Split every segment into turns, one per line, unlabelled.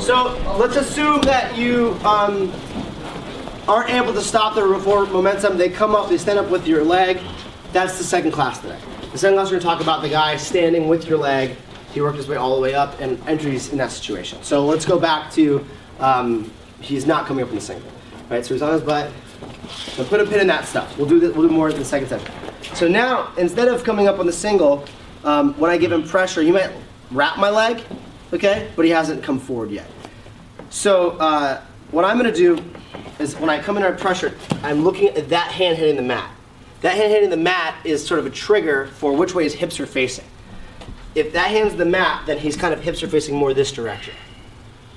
So let's assume that you aren't able to stop the reform momentum. They come up, they stand up with your leg. That's the second class today. The second class we're gonna talk about the guy standing with your leg. He worked his way all the way up and entries in that situation. So let's go back to, he's not coming up in the single. Right, so he's on his butt. So put a pin in that stuff. We'll do more in the second session. So now, instead of coming up on the single, when I give him pressure, he might wrap my leg, okay? But he hasn't come forward yet. So what I'm gonna do is when I come in under pressure, I'm looking at that hand hitting the mat. That hand hitting the mat is sort of a trigger for which way his hips are facing. If that hand's the mat, then he's kind of hips are facing more this direction.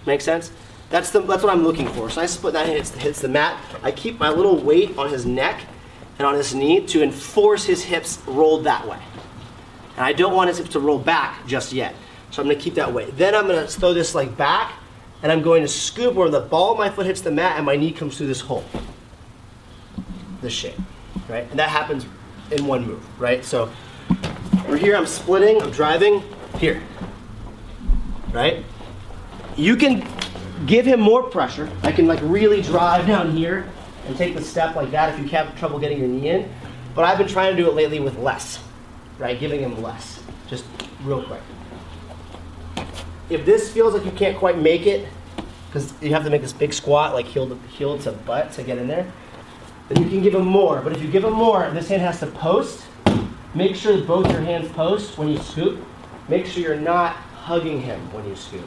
Make sense? That's what I'm looking for. So I split that hand, hits the mat. I keep my little weight on his neck and on his knee to enforce his hips rolled that way. And I don't want his hips to roll back just yet. So I'm gonna keep that weight. Then I'm gonna throw this leg back, and I'm going to scoop where the ball of my foot hits the mat and my knee comes through this hole. This shape, right? And that happens in one move, right? So we're here, I'm splitting, I'm driving, here, right? You can give him more pressure. I can like really drive down here and take the step like that if you have trouble getting your knee in. But I've been trying to do it lately with less, right? Giving him less, just real quick. If this feels like you can't quite make it, because you have to make this big squat, like heel to butt to get in there, then you can give him more. But if you give him more, this hand has to post. Make sure that both your hands post when you scoop. Make sure you're not hugging him when you scoop,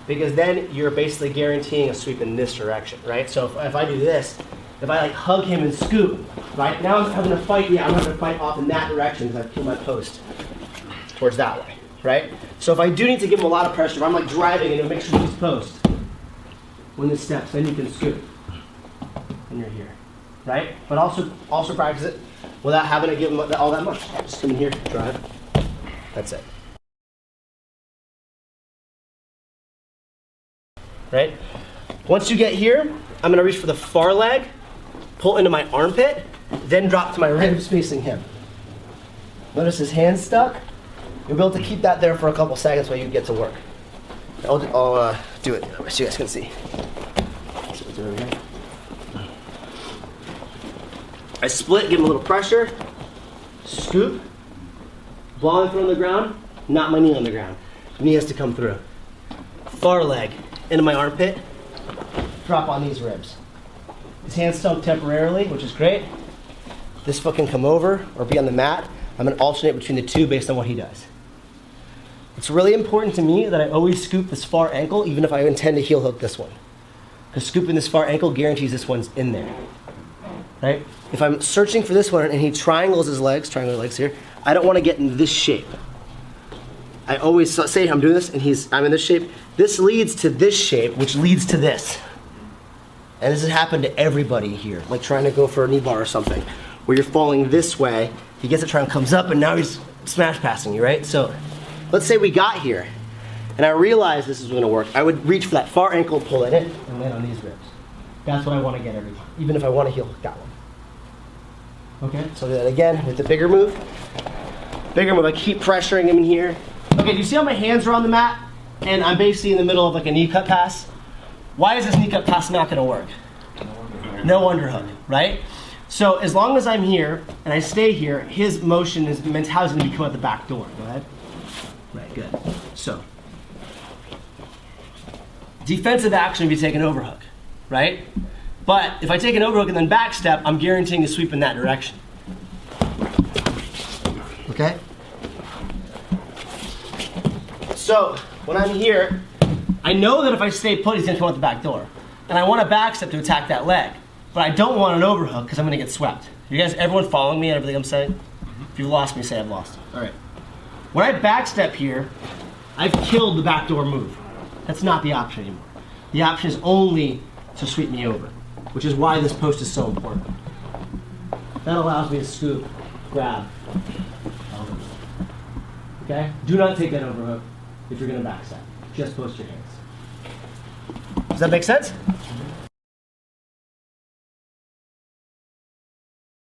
because then you're basically guaranteeing a sweep in this direction, right? So if I do this, if I like hug him and scoop, right? Now I'm having to fight, I'm having to fight off in that direction because I've pulled my post towards that way, right? So if I do need to give him a lot of pressure, if I'm like driving and make sure he's post when this steps, then you can scoop and you're here, right? But also practice it without having to give him all that much. Just come in here, drive, that's it. Right? Once you get here, I'm gonna reach for the far leg, pull into my armpit, then drop to my ribs facing him. Notice his hand's stuck. You'll be able to keep that there for a couple seconds while you get to work. I'll do it so you guys can see. I split, give him a little pressure, scoop, ball in front on the ground, not my knee on the ground. Knee has to come through. Far leg, into my armpit, drop on these ribs. His hand's stuck temporarily, which is great. This foot can come over or be on the mat. I'm gonna alternate between the two based on what he does. It's really important to me that I always scoop this far ankle, even if I intend to heel hook this one. Because scooping this far ankle guarantees this one's in there, right? If I'm searching for this one and he triangles his legs, triangle legs here, I don't wanna get in this shape. I always say I'm doing this and I'm in this shape. This leads to this shape, which leads to this. And this has happened to everybody here, like trying to go for a knee bar or something, where you're falling this way, he gets it, trying, comes up, and now he's smash passing you, right? So let's say we got here, and I realized this is gonna work. I would reach for that far ankle, pull it in, and land on these ribs. That's what I wanna get every time, even if I wanna heel hook that one. Okay, so I'll do that again with the bigger move. Bigger move, I keep pressuring him in here. Okay, do you see how my hands are on the mat? And I'm basically in the middle of like a knee cut pass. Why is this knee cut pass not gonna work? No underhook, right? So as long as I'm here and I stay here, his motion, his mentality is gonna be come out the back door. Go ahead. Right, good. So, defensive action would be take an overhook, right? But if I take an overhook and then back step, I'm guaranteeing a sweep in that direction. Okay? So, when I'm here, I know that if I stay put, he's gonna come out the back door. And I want a back step to attack that leg. But I don't want an overhook because I'm gonna get swept. You guys, everyone following me and everything I'm saying? If you've lost me, say I've lost. All right. When I back step here, I've killed the backdoor move. That's not the option anymore. The option is only to sweep me over, which is why this post is so important. That allows me to scoop, grab. Okay? Do not take that overhook if you're gonna back step. Just post your hands. Does that make sense?